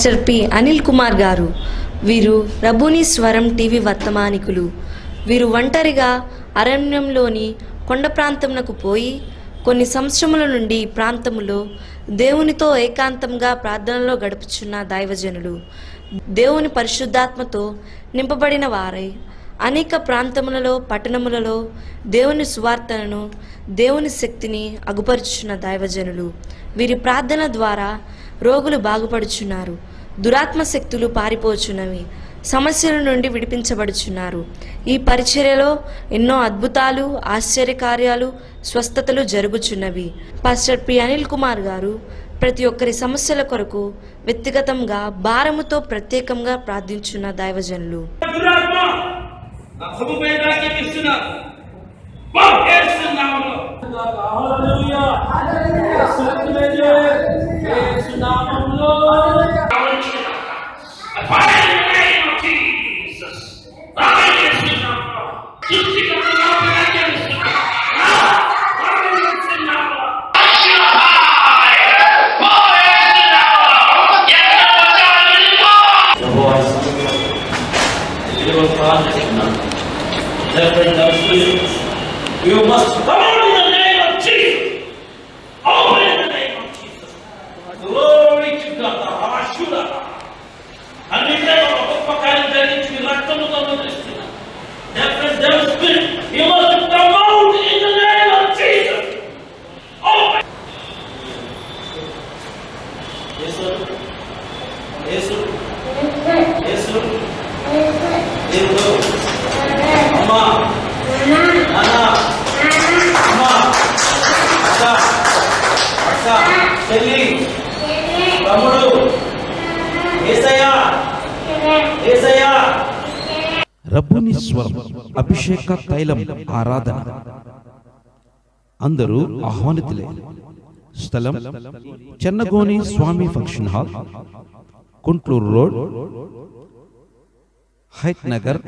Pastor P Anil Kumar గారు. వీరు రబ్బూని స్వరం టీవీ వర్తమానికులు. వీరు ఒంటరిగా అరణ్యంలోని కొండ ప్రాంతమునకు పోయి కొన్ని సంవత్సరముల నుండి ఈ ప్రాంతములో దేవునితో ఏకాంతంగా ప్రార్థనలో గడుపుచున్న దైవజనులు. దేవుని పరిశుద్ధాత్మతో నింపబడిన వారై అనేక ప్రాంతములలో పట్టణములలో దేవుని సువార్తలను దేవుని శక్తిని అగుపరుచున్న దైవజనులు. వీరి ప్రార్థన ద్వారా రోగులు బాగుపడుచున్నారు, దురాత్మ శక్తులు పారిపోచున్నవి, సమస్యల నుండి విడిపించబడుచున్నారు. ఈ పరిచర్యలో ఎన్నో అద్భుతాలు, ఆశ్చర్యకార్యాలు, స్వస్థతలు జరుగుచున్నవి. పాస్టర్ పి అనిల్ కుమార్ గారు ప్రతి ఒక్కరి సమస్యల కొరకు వ్యక్తిగతంగా భారముతో ప్రత్యేకంగా ప్రార్థించున్న దైవజనులు. You must come out in the name of Jesus. Open in the name of Jesus. Glory to God. Hallelujah. And we say, "Oh, God, there is a miracle of the Lord." Therefore, there is spirit. You must come out in the name of Jesus. Open. Yes, sir. Yes, sir. Yes, sir. Yes, sir. Mama. Nana. Mama. Akka. Akka. Shelly. Ramudu. Yesaya. Yesaya. రబ్బూని స్వరం అభిషేక తైలం ఆరాధన. అందరూ ఆహ్వానితులే. స్థలం చెన్నగోని స్వామి function hall, Kuntloor road, Hayath Nagar,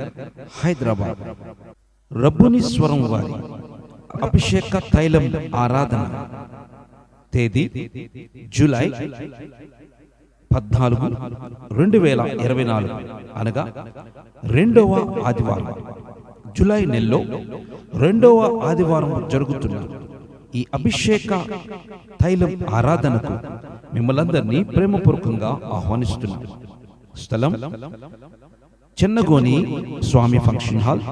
Hyderabad. Rabboni స్వరం వారి అభిషేక తైలం ఆరాధన తేదీ జూలై 14, 2024 అనగా రెండవ ఆదివారం, జూలై నెలలో రెండవ ఆదివారం జరుగుతున్న ఈ అభిషేక తైలం ఆరాధనకు మిమ్మల్ందరినీ ప్రేమపూర్వకంగా ఆహ్వానిస్తున్నాం. స్థలం చెన్నగోని స్వామి function hall,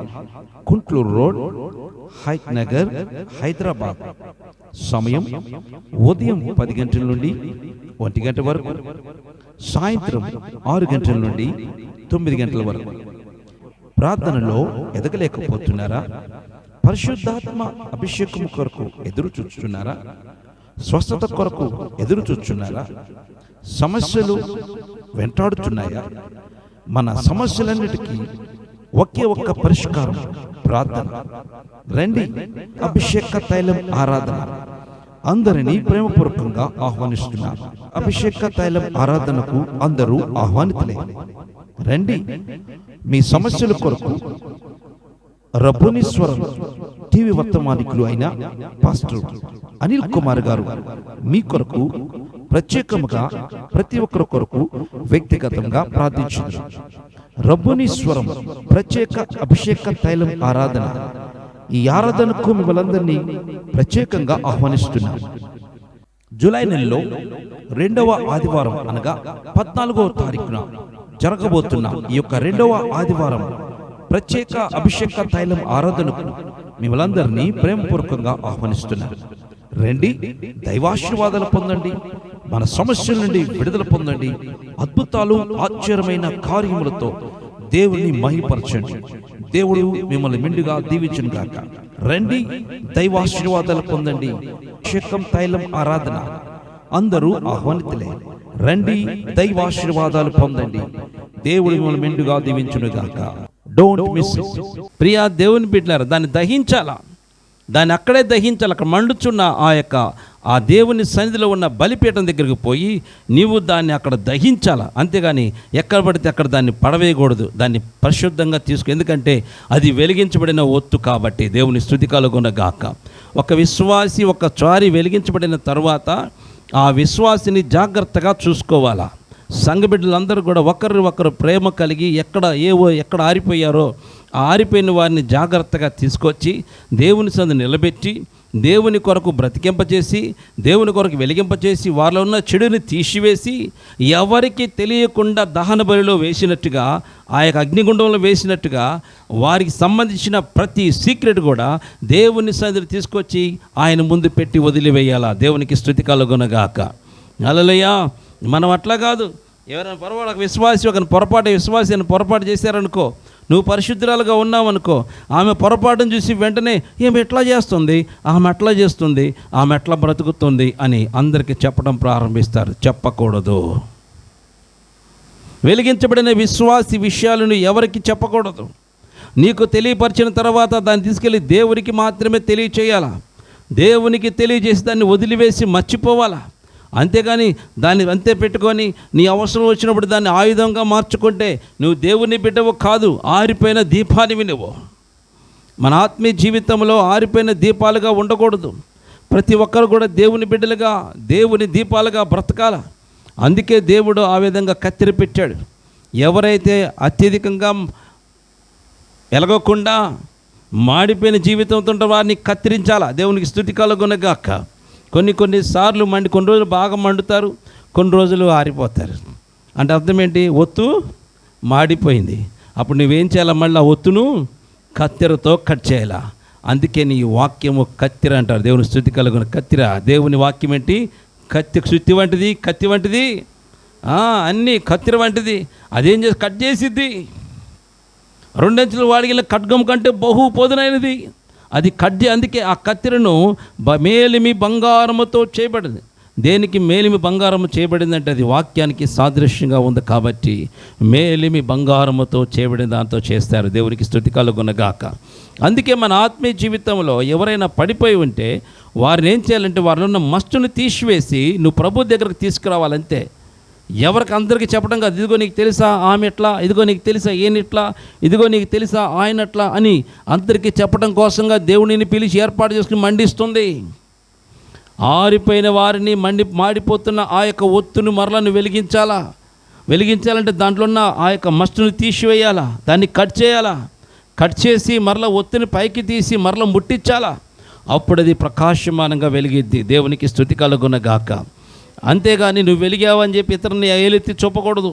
Kuntloor road, Hayath Nagar, Hyderabad. సమయం ఉదయం 10 గంటల నుండి 1 గంట వరకు, సాయంత్రం 6 గంటల నుండి 9 గంటల వరకు. ప్రార్థనలో ఎదగలేకపోతున్నారా? పరిశుద్ధాత్మ అభిషేకం కొరకు ఎదురు చూస్తున్నారా? స్వస్థత కొరకు ఎదురు చూస్తున్నారా? సమస్యలు వెంటాడుతున్నాయా? మన సమస్యలన్నిటికీ ఒకే ఒక్క పరిష్కారం ప్రార్థన. రండి, అభిషేక తైలం ఆరాధన. అందరినీ ప్రేమపూర్వకంగా ఆహ్వానిస్తున్నారు. అభిషేక తైలం ఆరాధనకు అందరూ ఆహ్వానితులే. రండి, మీ సమస్యల కొరకు రబ్బూని స్వరం టీవీ వర్తమానికులు అయిన పాస్టర్ అనిల్ కుమార్ గారు మీ కొరకు ప్రత్యేకముగా ప్రతి ఒక్కరి కొరకు వ్యక్తిగతంగా ప్రార్థించారు. రబ్బూని స్వరం ప్రత్యేక అభిషేక తైలం ఆరాధన. ఈ ఆరాధనకు మిమ్మల్ందరినీ ప్రత్యేకంగా ఆహ్వానిస్తున్నారు. జూలై నెలలో రెండవ ఆదివారం అనగా 14వ తారీఖున జరగబోతున్న ఈ యొక్క రెండవ ఆదివారం ప్రత్యేక అభిషేక తైలం ఆరాధనకు మిమ్మల్ందరినీ ప్రేమపూర్వకంగా ఆహ్వానిస్తున్నారు. రండి, దైవాశీర్వాదాలు పొందండి, మన సమస్యల నుండి విడుదల పొందండి, అద్భుతాలు ఆశ్చర్యమైన కార్యములతో దేవుని మహిమపరచండి. దేవుడు మిమ్మల్ని మెండుగా దీవించును గాక. రండి, దైవాశీర్వాదాలు పొందండి. అభిషేకం తైలం ఆరాధన అందరూ ఆహ్వానితులే. రండి, దైవాశీర్వాదాలు పొందండి. దేవుడు మిమ్మల్ని మెండుగా దీవించును గాక. Don't miss it. ప్రియా దేవుని బిడ్డలారా, దాన్ని దహించాలా, దాన్ని అక్కడే దహించాలి. అక్కడ మండుచున్న ఆ దేవుని సన్నిధిలో ఉన్న బలిపీఠం దగ్గరికి పోయి నీవు దాన్ని అక్కడ దహించాలా. అంతేగాని ఎక్కడ పడితే అక్కడ దాన్ని పడవేయకూడదు. దాన్ని పరిశుద్ధంగా తీసుకు, ఎందుకంటే అది వెలిగించబడిన ఒత్తు కాబట్టి. దేవుని స్తుతి కలుగును గాక. ఒక విశ్వాసి ఒకసారి వెలిగించబడిన తర్వాత ఆ విశ్వాసిని జాగ్రత్తగా చూసుకోవాలా. సంఘ బిడ్డలందరూ కూడా ఒకరు ప్రేమ కలిగి ఎక్కడ ఆరిపోయారో ఆ ఆరిపోయిన వారిని జాగ్రత్తగా తీసుకొచ్చి దేవుని సందు నిలబెట్టి దేవుని కొరకు బ్రతికింపచేసి దేవుని కొరకు వెలిగింపచేసి వారిలో ఉన్న చెడుని తీసివేసి ఎవరికి తెలియకుండా దహన బలిలో వేసినట్టుగా ఆ యొక్క అగ్నిగుండంలో వేసినట్టుగా వారికి సంబంధించిన ప్రతి సీక్రెట్ కూడా దేవుని సన్నిధిలో తీసుకొచ్చి ఆయన ముందు పెట్టి వదిలివేయాలా. దేవునికి స్తుతి కలుగునగాక. హల్లెలూయా. మనం అట్లా కాదు. ఎవరైనా విశ్వాసి అని పొరపాటు చేశారనుకో, నువ్వు పరిశుద్ధురాలుగా ఉన్నావనుకో, ఆమె పొరపాటును చూసి వెంటనే ఏమి ఎట్లా చేస్తుంది, ఆమె అట్లా చేస్తుంది, ఆమె ఎట్లా బ్రతుకుతుంది అని అందరికీ చెప్పడం ప్రారంభిస్తారు. చెప్పకూడదు. వెలిగించబడిన విశ్వాసి విషయాలను ఎవరికి చెప్పకూడదు. నీకు తెలియపరిచిన తర్వాత దాన్ని తీసుకెళ్ళి దేవునికి మాత్రమే తెలియచేయాలా. దేవునికి తెలియజేసి దాన్ని వదిలివేసి మర్చిపోవాలా. అంతేగాని దాన్ని అంతే పెట్టుకొని నీ అవసరం వచ్చినప్పుడు దాన్ని ఆయుధంగా మార్చుకుంటే నువ్వు దేవుని బిడ్డవు కాదు, ఆరిపోయిన దీపానివి నువ్వు. మన ఆత్మీయ జీవితంలో ఆరిపోయిన దీపాలుగా ఉండకూడదు. ప్రతి ఒక్కరు కూడా దేవుని బిడ్డలుగా, దేవుని దీపాలుగా బ్రతకాల. అందుకే దేవుడు ఆ విధంగా కత్తెర పెట్టాడు. ఎవరైతే అత్యధికంగా ఎలగకుండా మాడిపోయిన జీవితంతో ఉంటారో వారిని కత్తిరించాలా. దేవునికి స్తుతి కలుగునగాక. కొన్ని సార్లు కొన్ని రోజులు బాగా మండుతారు, కొన్ని రోజులు ఆరిపోతారు. అంటే అర్థం ఏంటి? ఒత్తు మాడిపోయింది. అప్పుడు నువ్వేం చేయాలా? మళ్ళీ ఆ ఒత్తును కత్తెరతో కట్ చేయాలా. అందుకే నీ వాక్యము కత్తెర అంటారు. దేవుని స్తుతి కలుగున కత్తెర. దేవుని వాక్యం ఏంటి? సుత్తి వంటిది, కత్తి వంటిది, అన్నీ కత్తెర వంటిది. అదేం చేసి కట్ చేసిద్ది. 2 అంచులు వాడిగిన ఖడ్గం కంటే బహు పొదునైనది. అది అందుకే ఆ కత్తెరను మేలిమి బంగారముతో చేయబడింది. దేనికి మేలిమి బంగారము చేయబడిందంటే అది వాక్యానికి సాదృశ్యంగా ఉంది కాబట్టి మేలిమి బంగారముతో చేయబడిన దాంతో చేస్తారు. దేవునికి స్తుతి కలుగునగాక. అందుకే మన ఆత్మీయ జీవితంలో ఎవరైనా పడిపోయి ఉంటే వారిని ఏం చేయాలంటే వారిలో ఉన్న మస్టును తీసివేసి నువ్వు ప్రభు దగ్గరకు తీసుకురావాలంతే. ఎవరికి అందరికీ చెప్పడం కాదు. ఇదిగో నీకు తెలుసా ఆమె ఎట్లా, ఇదిగో నీకు తెలుసా ఈయనట్లా, ఇదిగో నీకు తెలుసా ఆయనట్లా అని అందరికీ చెప్పడం కోసంగా దేవుడిని పిలిచి ఏర్పాటు చేసుకుని మండిస్తుంది. ఆరిపోయిన వారిని మాడిపోతున్న ఆ యొక్క ఒత్తును మరలను వెలిగించాలంటే దాంట్లో ఉన్న ఆ యొక్క మస్టును తీసివేయాలా, దాన్ని కట్ చేయాలా. కట్ చేసి మరల ఒత్తుని పైకి తీసి మరల ముట్టించాలా. అప్పుడు అది ప్రకాశమానంగా వెలిగిద్ది. దేవునికి స్తుతి కలుగునగాక. అంతేగాని నువ్వు వెలిగావని చెప్పి ఇతరుని ఏలెత్తి చూపకూడదు.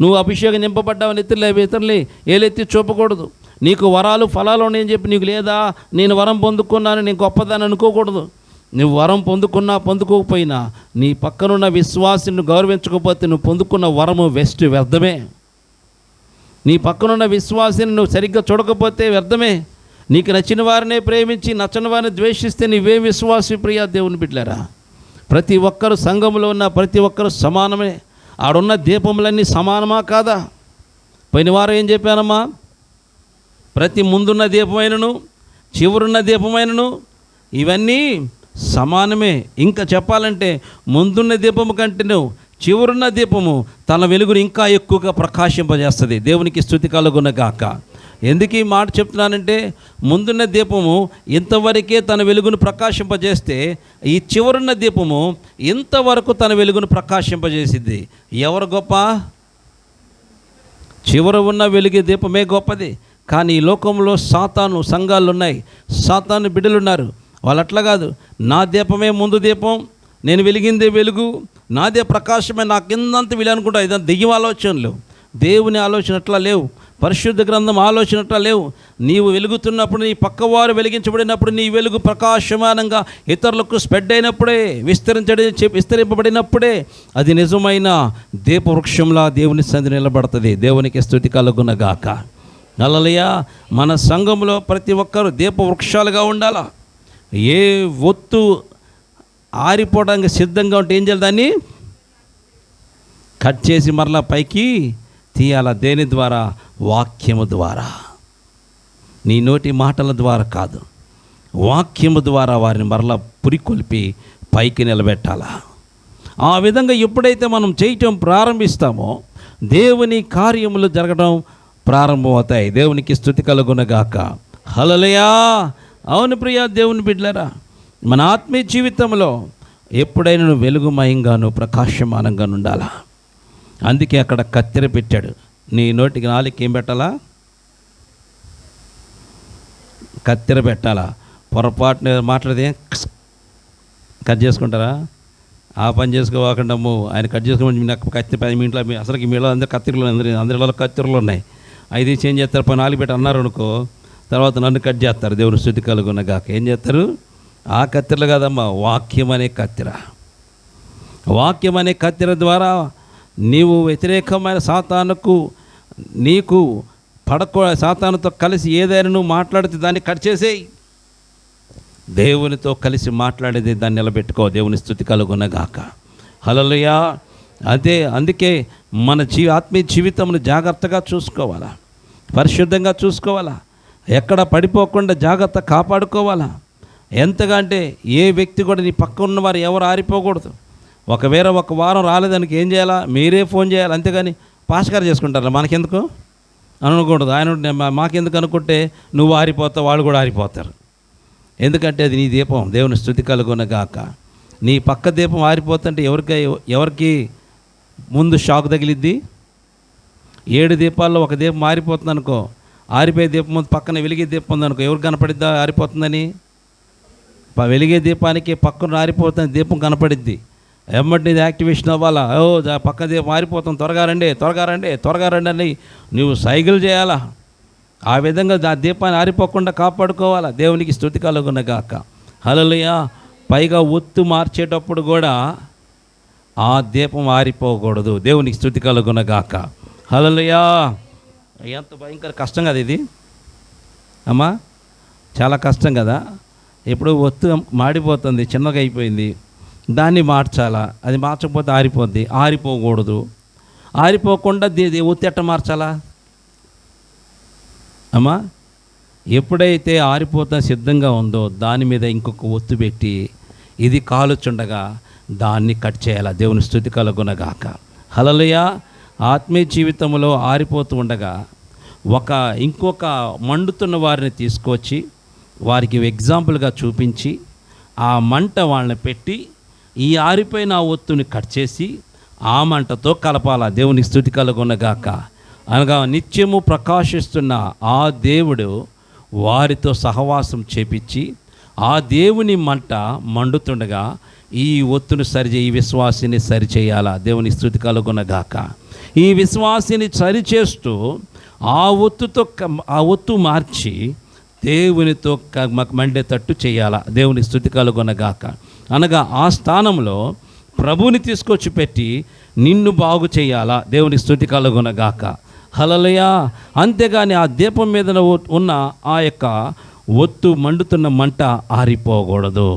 నువ్వు అభిషేకం నింపబడ్డావని ఇతరులే ఏలెత్తి చూపకూడదు. నీకు వరాలు ఫలాలు ఉన్నాయని చెప్పి నీకు లేదా నేను వరం పొందుకున్నాను నేను గొప్పదాన్ని అనుకోకూడదు. నువ్వు వరం పొందుకోకపోయినా నీ పక్కనున్న విశ్వాసిని గౌరవించకపోతే నువ్వు పొందుకున్న వరము వ్యర్థమే. నీ పక్కనున్న విశ్వాసిని నువ్వు సరిగ్గా చూడకపోతే వ్యర్థమే. నీకు నచ్చిన వారినే ప్రేమించి నచ్చని వారిని ద్వేషిస్తే నీవే విశ్వాసి ప్రియా దేవుని బిడ్డలారా. ప్రతి ఒక్కరు సంఘంలో ఉన్న ప్రతి ఒక్కరు సమానమే. ఆడున్న దీపములన్నీ సమానమా కాదా? పోయిన వారం ఏం చెప్పానమ్మా? ప్రతి ముందున్న దీపమైనను చివరున్న దీపమైనను ఇవన్నీ సమానమే. ఇంకా చెప్పాలంటే ముందున్న దీపము కంటేను చివరున్న దీపము తన వెలుగును ఇంకా ఎక్కువగా ప్రకాశింపజేస్తుంది. దేవునికి స్తుతి కలుగునగాక. ఎందుకు ఈ మాట చెప్తున్నానంటే ముందున్న దీపము ఇంతవరకే తన వెలుగును ప్రకాశింపజేస్తే ఈ చివరున్న దీపము ఇంతవరకు తన వెలుగును ప్రకాశింపజేసింది. ఎవరు గొప్ప? చివర ఉన్న వెలుగే దీపమే గొప్పది. కానీ ఈ లోకంలో సాతాను సంఘాలు ఉన్నాయి, సాతాను బిడ్డలు ఉన్నారు. వాళ్ళు అట్లా కాదు. నా దీపమే ముందు దీపం, నేను వెలిగిందే వెలుగు, నాదే ప్రకాశమే, నాకు కిందంత వీలు అనుకుంటా. ఇదంతా దెయ్యం ఆలోచనలు. దేవుని ఆలోచన అట్లా లేవు. పరిశుద్ధ గ్రంథం ఆలోచన అట్లా లేవు. నీవు వెలుగుతున్నప్పుడు, నీ పక్కవారు వెలిగించబడినప్పుడు, నీ వెలుగు ప్రకాశమానంగా ఇతరులకు స్ప్రెడ్ అయినప్పుడే, విస్తరింపబడినప్పుడే అది నిజమైన దీపవృక్షంలా దేవుని సన్నిధి నిలబడుతుంది. దేవునికి స్తుతి కలుగునగాక. హల్లెలూయా. మన సంఘంలో ప్రతి ఒక్కరు దీపవృక్షాలుగా ఉండాలా. ఏ ఒత్తు ఆరిపోవడానికి సిద్ధంగా ఉంటే ఏం చేయాలి? దాన్ని కట్ చేసి మరలా పైకి తీయాల. దేని ద్వారా? వాక్యము ద్వారా. నీ నోటి మాటల ద్వారా కాదు, వాక్యము ద్వారా వారిని మరలా పురికొల్పి పైకి నిలబెట్టాలా. ఆ విధంగా ఎప్పుడైతే మనం చేయటం ప్రారంభిస్తామో దేవుని కార్యములు జరగడం ప్రారంభమవుతాయి. దేవునికి స్తుతి కలుగునగాక. హల్లెలూయా. అవును ప్రియా దేవుని బిడ్డలారా, మన ఆత్మీయ జీవితంలో ఎప్పుడైనా నువ్వు వెలుగుమయంగాను ప్రకాశమానంగా ఉండాలా. అందుకే అక్కడ కత్తెర పెట్టాడు. నీ నోటికి నాలుగుకి ఏం పెట్టాలా? కత్తెర పెట్టాలా. పొరపాటున మాట్లాడితే కట్ చేసుకుంటారా? ఆ పని చేసుకోవాకండి. అమ్మో, ఆయన కట్ చేసుకోమని నాకు కత్తి 10 మినిట్లో అసలుకి మీలో అందరు కత్తిరలు అందరిలో కత్తిరలు ఉన్నాయి. అయితే చేంజ్ చేస్తారు. 4 పెట్టి అన్నారు అనుకో, తర్వాత నన్ను కట్ చేస్తారు. దేవుని స్తుతి కలుగున గాక. ఏం చేస్తారు? ఆ కత్తెరలు కాదమ్మా, వాక్యం అనే కత్తెర. వాక్యం అనే కత్తెర ద్వారా నీవు వ్యతిరేకమైన సాతానుకు నీకు సాతానుతో కలిసి ఏదైనా నువ్వు మాట్లాడితే దాన్ని కట్ చేసేయి. దేవునితో కలిసి మాట్లాడేది దాన్ని నిలబెట్టుకో. దేవుని స్తుతి కలుగునగాక. హల్లెలూయా. అందుకే మన ఆత్మీయ జీవితంను జాగ్రత్తగా చూసుకోవాలా, పరిశుద్ధంగా చూసుకోవాలా, ఎక్కడ పడిపోకుండా జాగ్రత్త కాపాడుకోవాలా. ఎంతగా అంటే ఏ వ్యక్తి కూడా నీ పక్క ఉన్నవారు ఎవరు ఆరిపోకూడదు. ఒకవేళ ఒక వారం రాలేదానికి ఏం చేయాలా? మీరే ఫోన్ చేయాలి. అంతేగాని పాస్కార్ చేసుకుంటారా మనకెందుకు అనకూడదు. ఆయన మాకెందుకు అనుకుంటే నువ్వు ఆరిపోతావు, వాళ్ళు కూడా ఆరిపోతారు. ఎందుకంటే అది నీ దీపం. దేవుని స్తుతి కలుగునగాక. నీ పక్క దీపం ఆరిపోతుంటే ఎవరికి ముందు షాక్ తగిలిద్ది? 7 దీపాల్లో ఒక దీపం ఆరిపోతుంది అనుకో, ఆరిపోయే దీపం ముందు పక్కన వెలిగే దీపం ఉందనుకో, ఎవరికి కనపడిద్దా ఆరిపోతుందని? వెలిగే దీపానికి పక్కన ఆరిపోతుంది దీపం కనపడిద్ది. ఎమ్మటి యాక్టివేషన్ అవ్వాలా. పక్క దీపం ఆరిపోతుంది, త్వరగా రండి త్వరగా రండి త్వరగా రండి అని నువ్వు సైకిల్ చేయాలా. ఆ విధంగా ఆ దీపాన్ని ఆరిపోకుండా కాపాడుకోవాలా. దేవునికి స్తుతి కలుగునగాక. హల్లెలూయా. పైగా ఒత్తు మార్చేటప్పుడు కూడా ఆ దీపం ఆరిపోకూడదు. దేవునికి స్తుతి కలుగునగాక. హల్లెలూయా. ఎంత భయంకర కష్టం కదా ఇది అమ్మా, చాలా కష్టం కదా. ఇప్పుడు ఒత్తు మాడిపోతుంది, చిన్నగా అయిపోయింది, దాన్ని మార్చాలా. అది మార్చకపోతే ఆరిపోద్ది. ఆరిపోకూడదు. ఆరిపోకుండా ఒత్తి ఎట్ట మార్చాలా అమ్మా? ఎప్పుడైతే ఆరిపోతా సిద్ధంగా ఉందో దాని మీద ఇంకొక ఒత్తు పెట్టి ఇది కాలుచుండగా దాన్ని కట్ చేయాలా. దేవుని స్తుతి కలుగునగాక. హల్లెలూయా. ఆత్మీయ జీవితంలో ఆరిపోతూ ఉండగా ఇంకొక మండుతున్న వారిని తీసుకొచ్చి వారికి ఎగ్జాంపుల్గా చూపించి ఆ మంట వాళ్ళని పెట్టి ఈ ఆరిపోయిన ఆ ఒత్తుని కట్ చేసి ఆ మంటతో కలపాలా. దేవుని స్తుతి కలుగునగాక. అనగా నిత్యము ప్రకాశిస్తున్న ఆ దేవుడు వారితో సహవాసం చేపించి ఆ దేవుని మంట మండుతుండగా ఈ ఒత్తును ఈ విశ్వాసిని సరిచేయాలా. దేవుని స్తుతి కలుగునగాక. ఈ విశ్వాసిని సరిచేస్తూ ఆ ఒత్తు మార్చి దేవునితో మండేటట్టు చేయాలా. దేవుని స్తుతి కలుగునగాక. అనగా ఆ స్థానంలో ప్రభువుని తీసుకొచ్చి పెట్టి నిన్ను బాగు చేయాలా. దేవుని స్తుతి కలుగునగాక. హల్లెలూయా. అంతేగాని ఆ దీపం మీద ఉన్న ఆ యొక్క ఒత్తు మండుతున్న మంట ఆరిపోకూడదు.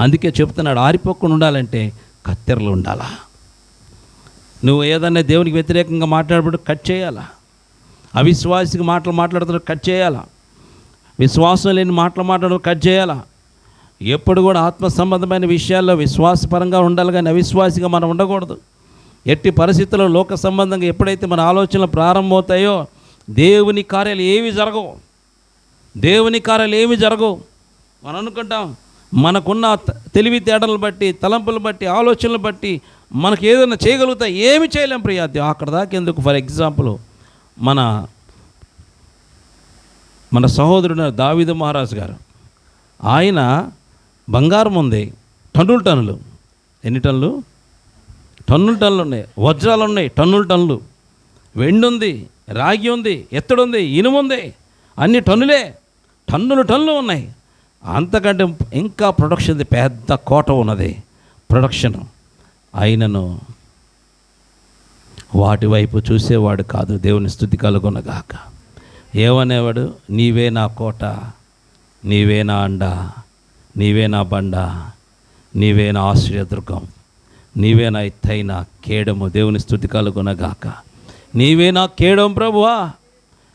అందుకే చెప్తున్నాడు, ఆరిపోకుండా ఉండాలంటే కత్తెరలు ఉండాలా. నువ్వు ఏదన్నా దేవునికి వ్యతిరేకంగా మాట్లాడబడి కట్ చేయాలా. అవిశ్వాసికి మాట్లాడుతున్న కట్ చేయాలా. విశ్వాసం లేని మాట్లాడడం కట్ చేయాలా. ఎప్పుడు కూడా ఆత్మ సంబంధమైన విషయాల్లో విశ్వాసపరంగా ఉండాలి, కానీ అవిశ్వాసిగా మనం ఉండకూడదు. ఎట్టి పరిస్థితుల్లో లోక సంబంధంగా ఎప్పుడైతే మన ఆలోచనలు ప్రారంభమవుతాయో దేవుని కార్యాలు ఏవి జరగవు. దేవుని కార్యాలు ఏమి జరగవు. మనం అనుకుంటాం మనకున్న తెలివితేటలను బట్టి, తలంపులను బట్టి, ఆలోచనలు బట్టి మనకు ఏదైనా చేయగలుగుతాయి. ఏమి చేయలేం ప్రియా. అక్కడ దాకా ఎందుకు? ఫర్ ఎగ్జాంపుల్ మన సహోదరుడు దావీదు మహారాజు గారు, ఆయన బంగారం ఉంది టన్నులు. ఎన్ని టన్నులు? టన్నులు ఉన్నాయి. వజ్రాలు ఉన్నాయి టన్నులు. వెండి ఉంది, రాగి ఉంది, ఎత్తడు ఉంది, ఇనుము ఉంది, అన్ని టన్నులే. టన్నులు ఉన్నాయి. అంతకంటే ఇంకా ప్రొడక్షన్ పెద్ద కోట ఉన్నది ప్రొడక్షన్. అయినను వాటి వైపు చూసేవాడు కాదు. దేవుని స్తుతి కలుగునగాక. ఏమనేవాడు? నీవే నా కోట, నీవే నా అండ, నీవే నా బండ, నీవే నా ఆశ్రయదుర్గం, నీవే నా ఎత్తైన కేడము. దేవుని స్తుతి కలుగునగాక. నీవే నా కేడం ప్రభువా,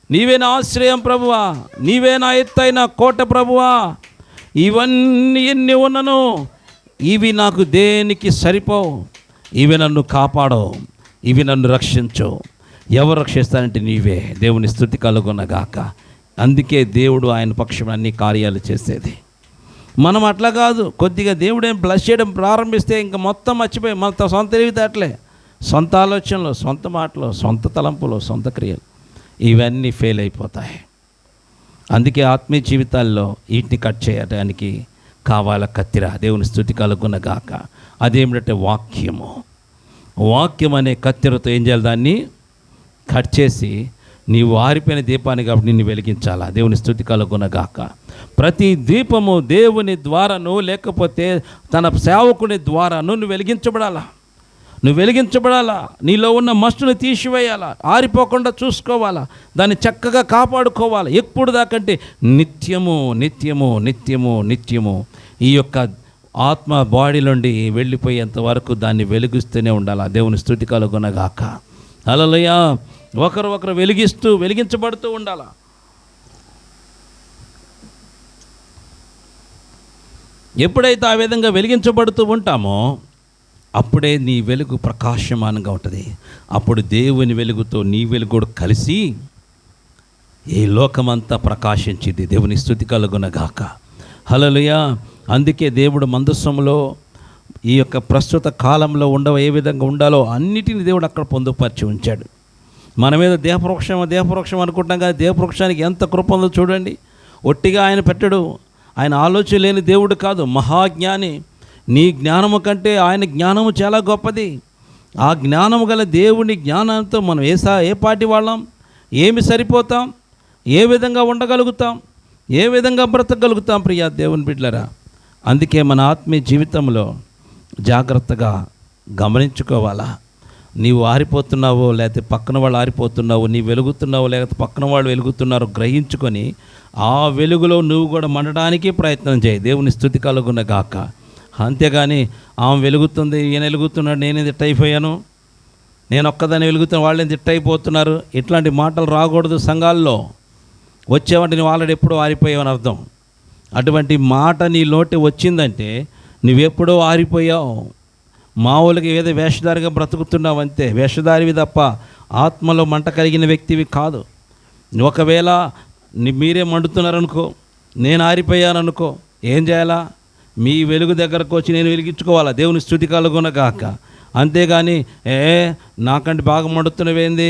నీవే నా ఆశ్రయం ప్రభువా, నీవే నా ఎత్తైన కోట ప్రభువా. ఇవన్నీ ఎన్ని ఉన్నను ఇవి నాకు దేనికి సరిపోవు. ఇవి నన్ను కాపాడవు, ఇవి నన్ను రక్షించు. ఎవరు రక్షిస్తానంటే నీవే. దేవుని స్తుతి కలుగునగాక. అందుకే దేవుడు ఆయన పక్షం అన్ని కార్యాలు చేసేది. మనం అట్లా కాదు. కొద్దిగా దేవుడు బ్లెస్ చేయడం ప్రారంభిస్తే ఇంకా మొత్తం మర్చిపోయి మన సొంత తెలివితేటలే, సొంత ఆలోచనలు, సొంత మాటలు, సొంత తలంపులు, సొంత క్రియలు ఇవన్నీ ఫెయిల్ అయిపోతాయి. అందుకే ఆత్మీయ జీవితాల్లో వీటిని కట్ చేయడానికి కావాల కత్తిర. దేవుని స్తుతి కలుగునగాక. అదేమిటంటే వాక్యము. వాక్యం అనే కత్తిరతో ఏం చేయాలి? దాన్ని కట్ చేసి నీవు ఆరిపోయిన దీపాన్ని కాబట్టి నిన్ను వెలిగించాలా. దేవుని స్తుతి కలుగునగాక. ప్రతి దీపము దేవుని ద్వారాను లేకపోతే తన సేవకుని ద్వారాను నువ్వు వెలిగించబడాలా. నువ్వు వెలిగించబడాలా. నీలో ఉన్న మస్టును తీసివేయాలా. ఆరిపోకుండా చూసుకోవాలా. దాన్ని చక్కగా కాపాడుకోవాలి. ఎప్పుడు దాకంటే నిత్యము నిత్యము నిత్యము నిత్యము ఈ యొక్క ఆత్మ బాడీ నుండి వెళ్ళిపోయేంత వరకు దాన్ని వెలిగిస్తూనే ఉండాలి. దేవుని స్తుతి కలుగునగాక. హల్లెలూయా. ఒకరు వెలిగించబడుతూ ఉండాలి. ఎప్పుడైతే ఆ విధంగా వెలిగించబడుతూ ఉంటామో అప్పుడే నీ వెలుగు ప్రకాశమానంగా ఉంటుంది. అప్పుడు దేవుని వెలుగుతో నీ వెలుగు కలిసి ఈ లోకమంతా ప్రకాశించింది. దేవుని స్తుతి కలుగునగాక. హల్లెలూయా. అందుకే దేవుడు మందస్సంలో ఈ యొక్క ప్రస్తుత కాలంలో ఏ విధంగా ఉండాలో అన్నిటిని దేవుడు అక్కడ పొందుపరిచి ఉంచాడు. మన మీద దేహపరోక్షం అనుకుంటాం కదా. దేహపరోక్షానికి ఎంత కృప ఉందో చూడండి. ఒట్టిగా ఆయన పెట్టడు. ఆయన ఆలోచన లేని దేవుడు కాదు, మహాజ్ఞాని. నీ జ్ఞానము కంటే ఆయన జ్ఞానము చాలా గొప్పది. ఆ జ్ఞానము గల దేవుని జ్ఞానంతో మనం ఏ పాటి వాళ్ళం, ఏమి సరిపోతాం, ఏ విధంగా ఉండగలుగుతాం, ఏ విధంగా బ్రతకగలుగుతాం ప్రియా దేవుని బిడ్డలారా. అందుకే మన ఆత్మీయ జీవితంలో జాగ్రత్తగా గమనించుకోవాలా. నీవు ఆరిపోతున్నావో లేకపోతే పక్కన వాళ్ళు ఆరిపోతున్నావో, నీవు వెలుగుతున్నావో లేకపోతే పక్కన వాళ్ళు వెలుగుతున్నారో గ్రహించుకొని ఆ వెలుగులో నువ్వు కూడా మండడానికి ప్రయత్నం చేయి. దేవుని స్తుతి కలుగునగాక. అంతేగాని ఆమె వెలుగుతుంది, ఈయన వెలుగుతున్నాడు, నేనే తిట్టయిపోయాను, నేను ఒక్కదాన్ని వెలుగుతున్నా, వాళ్ళని తిట్టయిపోతున్నారు, ఇట్లాంటి మాటలు రాకూడదు. సంఘాల్లో వచ్చేవంటే నువ్వు ఆల్రెడీ ఎప్పుడో ఆరిపోయావని అర్థం. అటువంటి మాట నీ నోటి వచ్చిందంటే నువ్వెప్పుడో ఆరిపోయావు. మామూలుగా ఏదో వేషధారిగా బ్రతుకుతున్నావు అంతే. వేషధారివి తప్ప ఆత్మలో మంట కలిగిన వ్యక్తివి కాదు. ఒకవేళ మీరే మండుతున్నారనుకో, నేను ఆరిపోయాననుకో, ఏం చేయాలా? మీ వెలుగు దగ్గరకు వచ్చి నేను వెలిగించుకోవాలా. దేవుని స్తుతి కలుగునగాక. అంతేగాని నాకంటే బాగా మండుతున్నవేంది,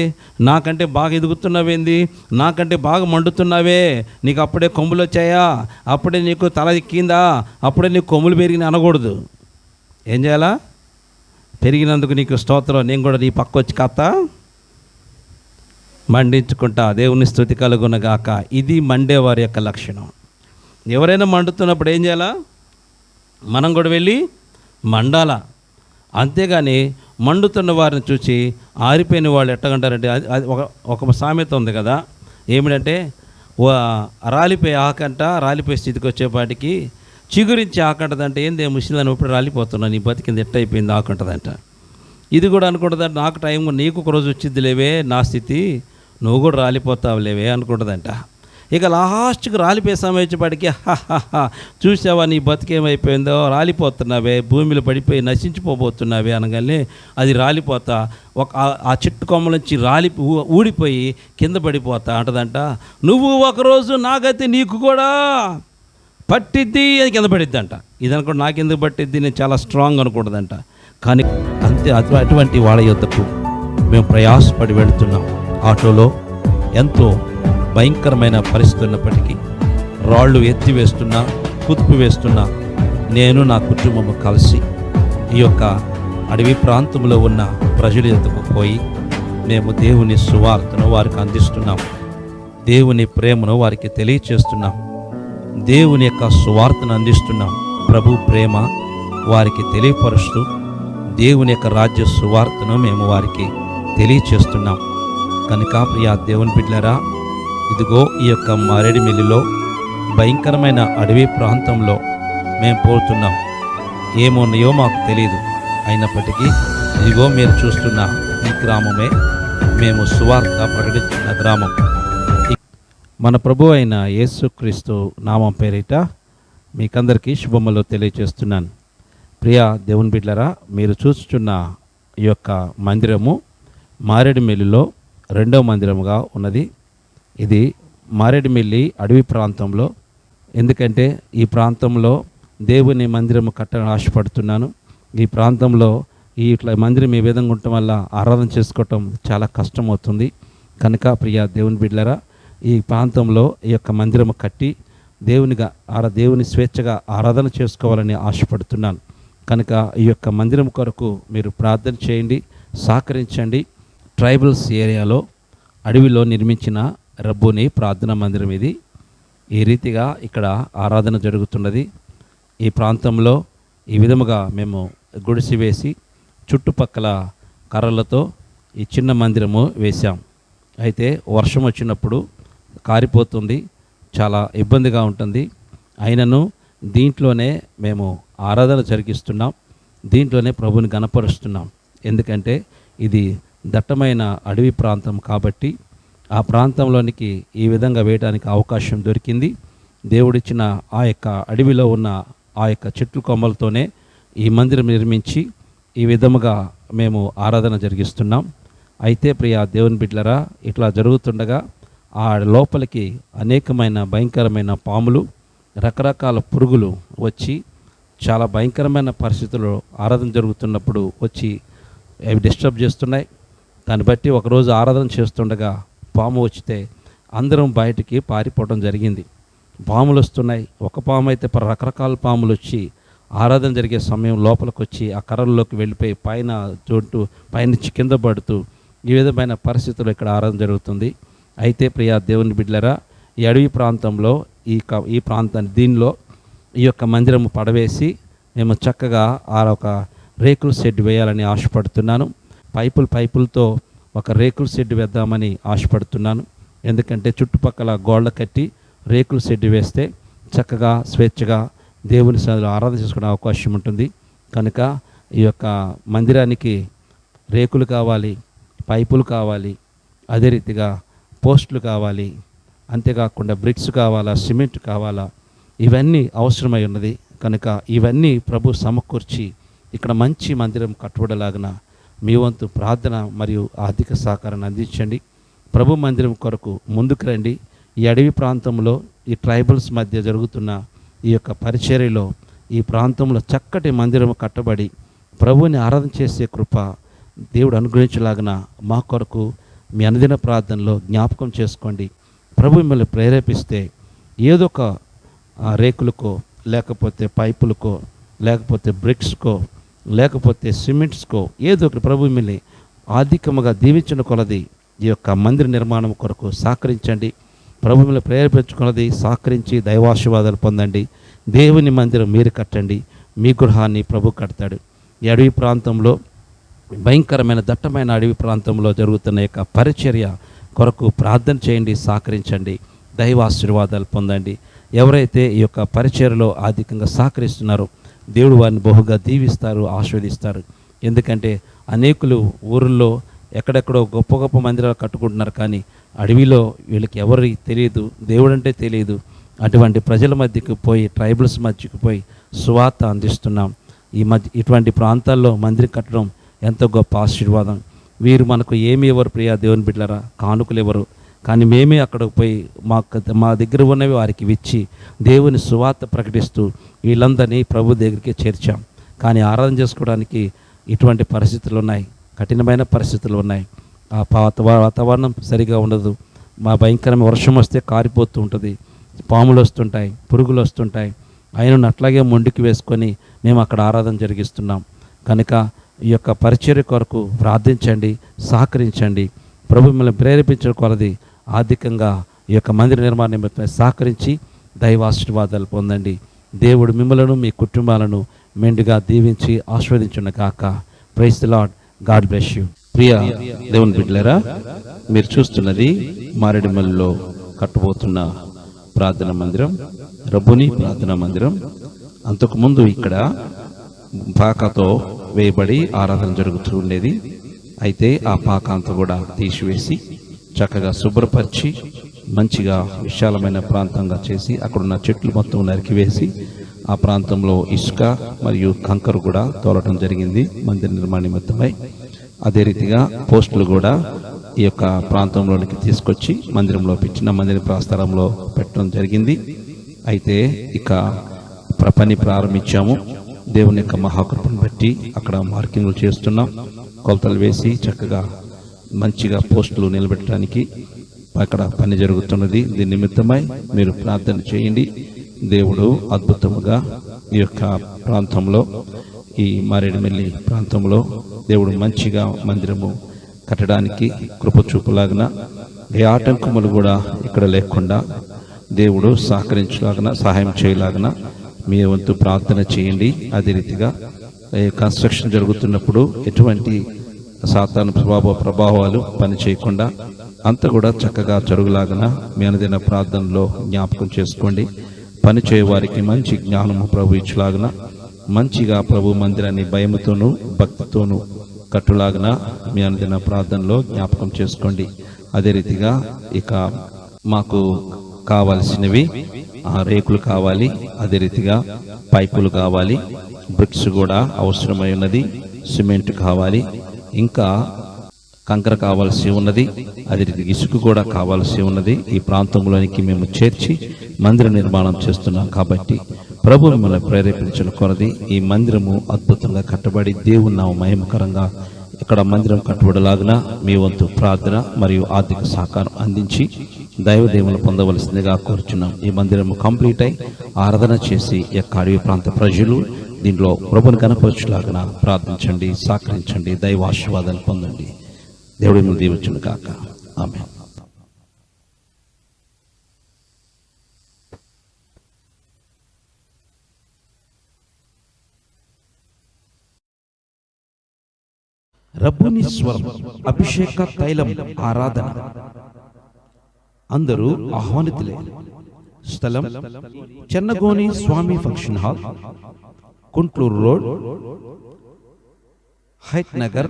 నాకంటే బాగా ఎదుగుతున్నవేంది, నాకంటే బాగా మండుతున్నావే, నీకు అప్పుడే కొమ్ములు వచ్చాయా, అప్పుడే నీకు తల ఎక్కిందా, అప్పుడే నీకు కొమ్ములు పెరిగిన అనకూడదు. ఏం చేయాలా? పెరిగినందుకు నీకు స్తోత్రం, నేను కూడా నీ పక్క వచ్చి కథ మండించుకుంటా. దేవుని స్తుతి కలుగునగాక. ఇది మండేవారి యొక్క లక్షణం. ఎవరైనా మండుతున్నప్పుడు ఏం చేయాలా? మనం కూడా వెళ్ళి మండాలా. అంతేగాని మండుతున్న వారిని చూసి ఆరిపోయిన వాళ్ళు ఎట్టగంటారంటే, అది ఒక సామెత ఉంది కదా, ఏమిటంటే రాలిపోయే ఆకంట రాలిపోయే స్థితికి వచ్చేపాటికి చిగురించి ఆకంటదంటే ఏంది, ముసిలని ఇప్పుడు రాలిపోతున్నా, నీ బతికింది ఎట్టయిపోయింది ఆకంటదంట. ఇది కూడా అనుకుంటుందంట, నాకు టైం నీకు ఒక రోజు వచ్చింది లేవే నా స్థితి, నువ్వు కూడా రాలిపోతావు లేవే అనుకుంటుందంట. ఇక లాస్ట్కి రాలిపోయే సమయం వచ్చేపాటికి చూసావా నీ బతికేమైపోయిందో, రాలిపోతున్నావే, భూమిలో పడిపోయి నశించిపోబోతున్నావే అనగానే అది రాలిపోతా ఆ చెట్టు కొమ్మల నుంచి ఊడిపోయి కింద పడిపోతా అంటదంట. నువ్వు ఒకరోజు నాగైతే నీకు కూడా పట్టిద్ది, అది కింద పడిద్ది అంట. ఇది అనుకుంటే నాకెందుకు పట్టిద్ది, నేను చాలా స్ట్రాంగ్ అనుకుంటుందంట. కానీ అంతే అటువంటి వాళ్ళ యొద్దకు మేము ప్రయాసపడి వెళుతున్నాం. ఆటోలో ఎంతో భయంకరమైన పరిస్థితి ఉన్నప్పటికీ రాళ్ళు ఎత్తివేస్తున్నా, కుదుపు వేస్తున్నా, నేను నా కుటుంబము కలిసి ఈ యొక్క అడవి ప్రాంతంలో ఉన్న ప్రజల యొద్దకు పోయి మేము దేవుని సువార్తను వారికి అందిస్తున్నాం. దేవుని ప్రేమను వారికి తెలియచేస్తున్నాం. దేవుని యొక్క సువార్తను అందిస్తున్నాం. ప్రభు ప్రేమ వారికి తెలియపరుస్తూ దేవుని యొక్క రాజ్య సువార్తను మేము వారికి తెలియచేస్తున్నాం. కనుక ప్రియా దేవుని బిడ్డలారా, ఇదిగో ఈ యొక్క మారేడుమిల్లిలో భయంకరమైన అడవి ప్రాంతంలో మేము పోతున్నాం. ఏమున్నాయో మాకు తెలియదు. అయినప్పటికీ ఇదిగో మీరు చూస్తున్న ఈ గ్రామమే మేము సువార్త ప్రకటిస్తున్న గ్రామం. మన ప్రభు అయిన యేసుక్రీస్తు నామం పేరిట మీకందరికీ శుభములు తెలియజేస్తున్నాను. ప్రియా దేవుని బిడ్డలారా, మీరు చూస్తున్న ఈ యొక్క మందిరము మారేడుమిల్లిలో 2వ మందిరముగా ఉన్నది. ఇది మారేడుమిల్లి అడవి ప్రాంతంలో, ఎందుకంటే ఈ ప్రాంతంలో దేవుని మందిరము కట్టడానికి ఆశపడుతున్నాను. ఈ ప్రాంతంలో ఇట్లా మందిరం ఈ విధంగా ఉండటం వల్ల ఆరాధన చేసుకోవటం చాలా కష్టమవుతుంది. కనుక ప్రియ దేవుని బిడ్డలారా, ఈ ప్రాంతంలో ఈ యొక్క మందిరం కట్టి దేవుని స్వేచ్ఛగా ఆరాధన చేసుకోవాలని ఆశపడుతున్నాను. కనుక ఈ యొక్క మందిరం కొరకు మీరు ప్రార్థన చేయండి, సహకరించండి. ట్రైబల్స్ ఏరియాలో అడవిలో నిర్మించిన రబ్బూని ప్రార్థనా మందిరం ఇది. ఈ రీతిగా ఇక్కడ ఆరాధన జరుగుతున్నది. ఈ ప్రాంతంలో ఈ విధముగా మేము గుడిసి వేసి చుట్టుపక్కల కర్రలతో ఈ చిన్న మందిరము వేశాం. అయితే వర్షం వచ్చినప్పుడు కారిపోతుంది, చాలా ఇబ్బందిగా ఉంటుంది. అయినను దీంట్లోనే మేము ఆరాధన జరిగిస్తున్నాం, దీంట్లోనే ప్రభుని గణపరుస్తున్నాం. ఎందుకంటే ఇది దట్టమైన అడవి ప్రాంతం కాబట్టి ఆ ప్రాంతంలోనికి ఈ విధంగా వేయడానికి అవకాశం దొరికింది. దేవుడిచ్చిన ఆ యొక్క అడవిలో ఉన్న ఆ యొక్క చెట్ల కొమ్మలతోనే ఈ మందిరం నిర్మించి ఈ విధముగా మేము ఆరాధన జరిగిస్తున్నాం. అయితే ప్రియ దేవుని బిడ్డలారా, ఇట్లా జరుగుతుండగా ఆ లోపలికి అనేకమైన భయంకరమైన పాములు, రకరకాల పురుగులు వచ్చి చాలా భయంకరమైన పరిస్థితుల్లో ఆరాధన జరుగుతున్నప్పుడు వచ్చి అవి డిస్టర్బ్ చేస్తున్నాయి. దాన్ని బట్టి ఒకరోజు ఆరాధన చేస్తుండగా పాము వచ్చితే అందరం బయటికి పారిపోవడం జరిగింది. పాములు వస్తున్నాయి. ఒక పాము అయితే రకరకాల పాములు వచ్చి ఆరాధన జరిగే సమయం లోపలికి వచ్చి ఆ కర్రల్లోకి వెళ్ళిపోయి పైనుంచి కింద పడుతూ ఈ విధమైన పరిస్థితుల్లో ఇక్కడ ఆరాధన జరుగుతుంది. అయితే ప్రియ దేవుని బిడ్డలారా, ఈ అడవి ప్రాంతంలో ఈ ప్రాంతాన్ని దీనిలో ఈ యొక్క మందిరము పడవేసి మేము చక్కగా ఒక రేకుల షెడ్ వేయాలని ఆశపడుతున్నాను. పైపులతో ఒక రేకుల షెడ్ వేద్దామని ఆశపడుతున్నాను. ఎందుకంటే చుట్టుపక్కల గోళ్ళ కట్టి రేకుల షెడ్ వేస్తే చక్కగా స్వేచ్ఛగా దేవుని సన్నిధిలో ఆరాధన చేసుకునే అవకాశం ఉంటుంది. కనుక ఈ యొక్క మందిరానికి రేకులు కావాలి, పైపులు కావాలి, అదే రీతిగా పోస్టులు కావాలి, అంతేకాకుండా బ్రిక్స్ కావాలా, సిమెంట్ కావాలా, ఇవన్నీ అవసరమై ఉన్నది. కనుక ఇవన్నీ ప్రభు సమకూర్చి ఇక్కడ మంచి మందిరం కట్టుబడలాగిన మీ వంతు ప్రార్థన మరియు ఆర్థిక సహకారాన్ని అందించండి. ప్రభు మందిరం కొరకు ముందుకు రండి. ఈ అడవి ప్రాంతంలో ఈ ట్రైబల్స్ మధ్య జరుగుతున్న ఈ యొక్క పరిచర్యలో ఈ ప్రాంతంలో చక్కటి మందిరం కట్టబడి ప్రభువుని ఆరాధన చేసే కృప దేవుడు అనుగ్రహించలాగిన మా కొరకు మీ అనుదిన ప్రార్థనలో జ్ఞాపకం చేసుకోండి. ప్రభు మిమ్మల్ని ప్రేరేపిస్తే ఏదో ఒక రేకులకో, లేకపోతే పైపులకో, లేకపోతే బ్రిక్స్కో, లేకపోతే సిమెంట్స్కో, ఏదో ఒకటి ప్రభు మిమ్మల్ని ఆధిక్యముగా దీవించిన కొలది ఈ యొక్క మందిర నిర్మాణం కొరకు సహకరించండి. ప్రభు మిమ్మల్ని ప్రేరేపించుకున్నది సహకరించి దైవాశీర్వాదాలు పొందండి. దేవుని మందిరం మీరు కట్టండి, మీ గృహాన్ని ప్రభు కడతాడు. ఈ అడవి ప్రాంతంలో భయంకరమైన దట్టమైన అడవి ప్రాంతంలో జరుగుతున్న యొక్క పరిచర్య కొరకు ప్రార్థన చేయండి, సహకరించండి, దైవాశీర్వాదాలు పొందండి. ఎవరైతే ఈ యొక్క పరిచర్యలో అధికంగా సహకరిస్తున్నారో దేవుడు వారిని బహుగా దీవిస్తారు, ఆశీర్వదిస్తారు. ఎందుకంటే అనేకులు ఊరిలో ఎక్కడెక్కడో గొప్ప గొప్ప మందిరాలు కట్టుకుంటున్నారు, కానీ అడవిలో వీళ్ళకి ఎవరికి తెలియదు, దేవుడు అంటే తెలియదు. అటువంటి ప్రజల మధ్యకు పోయి, ట్రైబల్స్ మధ్యకు పోయి సువార్త అందిస్తున్నాం. ఇటువంటి ప్రాంతాల్లో మందిరం కట్టడం ఎంతో గొప్ప ఆశీర్వాదం. వీరు మనకు ఏమి ఎవరు ప్రియ దేవుని బిడ్డలారా, కానుకలు ఎవరు, కానీ మేమే అక్కడికి పోయి మా దగ్గర ఉన్నవి వారికి ఇచ్చి దేవుని సువార్త ప్రకటిస్తూ వీళ్ళందరినీ ప్రభు దగ్గరికి చేర్చాం. కానీ ఆరాధన చేసుకోవడానికి ఇటువంటి పరిస్థితులు ఉన్నాయి, కఠినమైన పరిస్థితులు ఉన్నాయి. ఆ వాతావరణం సరిగా ఉండదు. మా భయంకరమైన వర్షం వస్తే కారిపోతూ ఉంటుంది, పాములు వస్తుంటాయి, పురుగులు వస్తుంటాయి. ఆయనను అట్లాగే మొండికి వేసుకొని మేము అక్కడ ఆరాధన జరిగిస్తున్నాం. కనుక ఈ యొక్క పరిచర్య కొరకు ప్రార్థించండి, సహకరించండి. ప్రభు మిమ్మల్ని ప్రేరేపించడం కొలది ఆర్థికంగా ఈ యొక్క మందిర నిర్మాణ సహకరించి దైవాశీర్వాదాలు పొందండి. దేవుడు మిమ్మలను మీ కుటుంబాలను మెండుగా దీవించి ఆశీర్వదించును కాక. Praise the Lord. God bless you. ప్రియ దేవుని బిడ్డలారా, మీరు చూస్తున్నది మారేడుమల్లిలో కట్టబోతున్న ప్రార్థనా మందిరం, రబ్బూని ప్రార్థనా మందిరం. అంతకుముందు ఇక్కడ పాకతో వేయబడి ఆరాధన జరుగుతూ ఉండేది. అయితే ఆ పాక అంతా కూడా తీసివేసి చక్కగా శుభ్రపరిచి మంచిగా విశాలమైన ప్రాంతంగా చేసి అక్కడున్న చెట్లు మొత్తం నరికివేసి ఆ ప్రాంతంలో ఇసుక మరియు కంకర కూడా తోలటం జరిగింది మందిర నిర్మాణ నిమిత్తమై. అదే రీతిగా పోస్టులు కూడా ఈ యొక్క ప్రాంతంలోనికి తీసుకొచ్చి మందిరంలో పెట్టిన మందిర ప్రాస్థలంలో పెట్టడం జరిగింది. అయితే ఇక పని ప్రారంభించాము. దేవుని యొక్క మహాకృపను బట్టి అక్కడ మార్కింగ్లు చేస్తున్నాం. కొలతలు వేసి చక్కగా మంచిగా పోస్టులు నిలబెట్టడానికి అక్కడ పని జరుగుతున్నది. దీని నిమిత్తమై మీరు ప్రార్థన చేయండి. దేవుడు అద్భుతముగా ఈ యొక్క ప్రాంతంలో, ఈ మారేడుమిల్లి ప్రాంతంలో దేవుడు మంచిగా మందిరము కట్టడానికి కృప చూపులాగిన, ఏ ఆటంకములు కూడా ఇక్కడ లేకుండా దేవుడు సహకరించలాగిన, సహాయం చేయలాగిన మీ వంతు ప్రార్థన చేయండి. అదే రీతిగా కన్స్ట్రక్షన్ జరుగుతున్నప్పుడు ఎటువంటి సాతాను ప్రభావాలు పని చేయకుండా అంతా కూడా చక్కగా జరుగులాగిన మీ అనుదిన ప్రార్థనలో జ్ఞాపకం చేసుకోండి. పని చేయవారికి మంచి జ్ఞానము ప్రభు ఇచ్చులాగిన, మంచిగా ప్రభు మందిరాన్ని భయముతోనూ భక్తితోనూ కట్టులాగిన మీ అనుదిన ప్రార్థనలో జ్ఞాపకం చేసుకోండి. అదే రీతిగా ఇక మాకు కావాల్సినవి రేకులు కావాలి, అదే రీతిగా పైపులు కావాలి, బ్రిక్స్ కూడా అవసరమై ఉన్నది, సిమెంట్ కావాలి, ఇంకా కంకర కావాల్సి ఉన్నది, అదే రీతిగా ఇసుక కూడా కావాల్సి ఉన్నది. ఈ ప్రాంతంలోనికి మేము చేర్చి మందిర నిర్మాణం చేస్తున్నాం కాబట్టి ప్రభు మిమ్మల్ని ప్రేరేపించిన కొరది ఈ మందిరము అద్భుతంగా కట్టబడి దేవుని నామ మహిమకరంగా ఇక్కడ మందిరం కట్టబడలాగిన మీ వంతు ప్రార్థన మరియు ఆర్థిక సహకారం అందించి దైవదేవులు పొందవలసిందిగా కోరుచున్నాం. ఈ మందిరము కంప్లీట్ అయి ఆరాధన చేసి ఈ యొక్క అడవి ప్రాంత ప్రజలు దీంట్లో ప్రభుని కనపరచులాగిన ప్రార్థించండి, సహకరించండి, దైవ ఆశీర్వాదాలు పొందండి. దేవుడి మీద దీవించును కాక. ఆమేన్. రబ్బుని స్వరం అభిషేక తైలం ఆరాధన. అందరూ ఆహ్వానితులే. స్థలం చెన్నగోని స్వామి function hall, Kuntloor road, Hayath Nagar,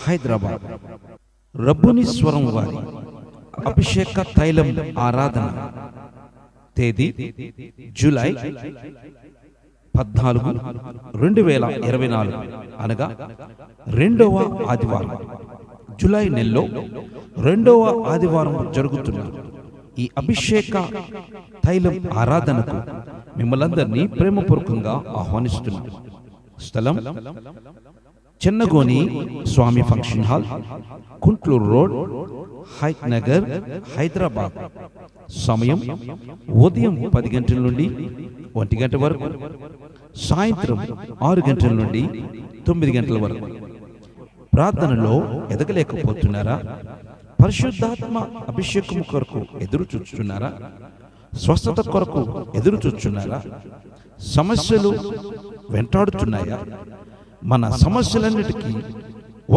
Hyderabad. రబ్బుని స్వరం వారి అభిషేక తైలం ఆరాధన తేదీ జూలై 14, 2024 అనగా రెండవ ఆదివారం, జూలై నెలలో రెండవ ఆదివారం జరుగుతున్న ఈ అభిషేక తైలం ఆరాధనకు మిమ్మల్ందరినీ ప్రేమపూర్వకంగా ఆహ్వానిస్తున్నాం. స్థలం చెన్నగోని స్వామి function hall, Kuntloor road, Hayath Nagar, Hyderabad. సమయం ఉదయం 10 గంటల నుండి 1 గంట వరకు, సాయంత్రం 6 గంటల నుండి 9 గంటల వరకు. ప్రార్థనలో ఎదగలేకపోతున్నారా? పరిశుద్ధాత్మ అభిషేకం కొరకు ఎదురు చూస్తున్నారా? స్వస్థత కొరకు ఎదురు చూస్తున్నారా? సమస్యలు వెంటాడుతున్నాయా? మన సమస్యలన్నిటికీ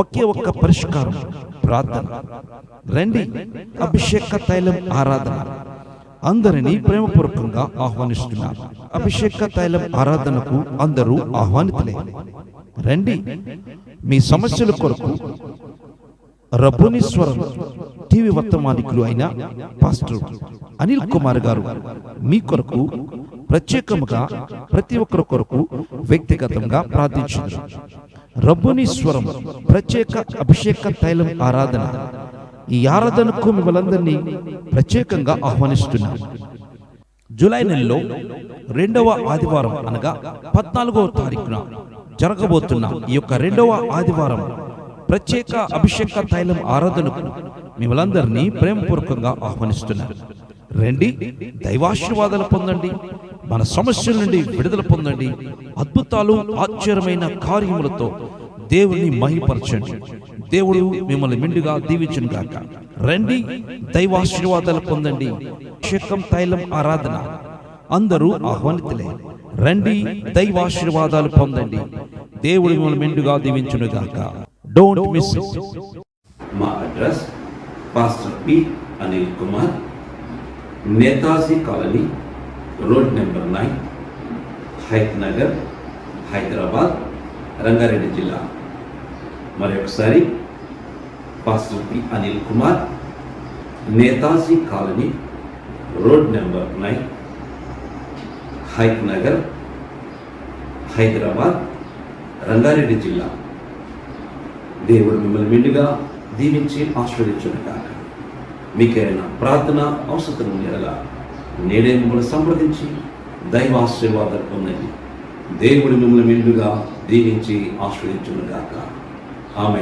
ఒకే ఒక్క పరిష్కారం ప్రార్థన. రండి, అభిషేక తైలం ఆరాధన. అందరినీ ప్రేమపూర్వకంగా ఆహ్వానిస్తున్నారు. అభిషేక తైలం ఆరాధనకు అందరూ ఆహ్వానితులే. రండి, మీ సమస్యల కొరకు రబ్బుని స్వరం టీవీ వర్తమానికులు అయిన పాస్టర్ అనిల్ కుమార్ గారు మీ కొరకు ప్రత్యేకముగా ప్రతి ఒక్కరి కొరకు వ్యక్తిగతంగా ప్రార్థించారు. రబ్బుని స్వరం ప్రత్యేక అభిషేక తైలం ఆరాధన. ఈ ఆరాధనకు మిమ్మల్ందరినీ ప్రత్యేకంగా ఆహ్వానిస్తున్నారు. జూలై నెలలో రెండవ ఆదివారం అనగా 14వ తారీఖున జరగబోతున్న ఈ యొక్క రెండవ ఆదివారం ప్రత్యేక అభిషేక తైలం ఆరాధనకు మిమ్మల్ందరినీ ప్రేమపూర్వకంగా ఆహ్వానిస్తున్నారు. రండి, దైవాశీర్వాదాలు పొందండి, మన సమస్యల నుండి విడుదల పొందండి, అద్భుతాలు ఆశ్చర్యమైన కార్యములతో దేవుని మహిమపరచండి. దేవుడు మిమ్మల్ని మెండుగా దీవించును గాక. రండి, దైవాశీర్వాదాలు పొందండి. అభిషేకం తైలం ఆరాధన. అందరూ ఆహ్వానితులే. రండి, దైవాశీర్వాదాలు పొందండి. దేవుడు మిమ్మల్ని మెండుగా దీవించును గాక. Don't miss it. మా address pastor P Anil Kumar, Netaji colony, road number 9, Hayath Nagar, Hyderabad, Rangareddy జిల్లా. మరొకసారి pastor P Anil Kumar, Netaji colony, road number 9, Hayath Nagar, Hyderabad, Rangareddy జిల్లా. దేవుడు మిమ్మల్ని మెండుగా దీవించి ఆశీర్వదించును కాక. మీకైనా ప్రార్థన అవసరం ఎడల నేడే మిమ్మల్ని సంప్రదించి దైవ ఆశీర్వాదాలు పొందండి. దేవుడు మిమ్మల్ని మెండుగా దీవించి ఆశీర్వదించును గాక. ఆమేన్.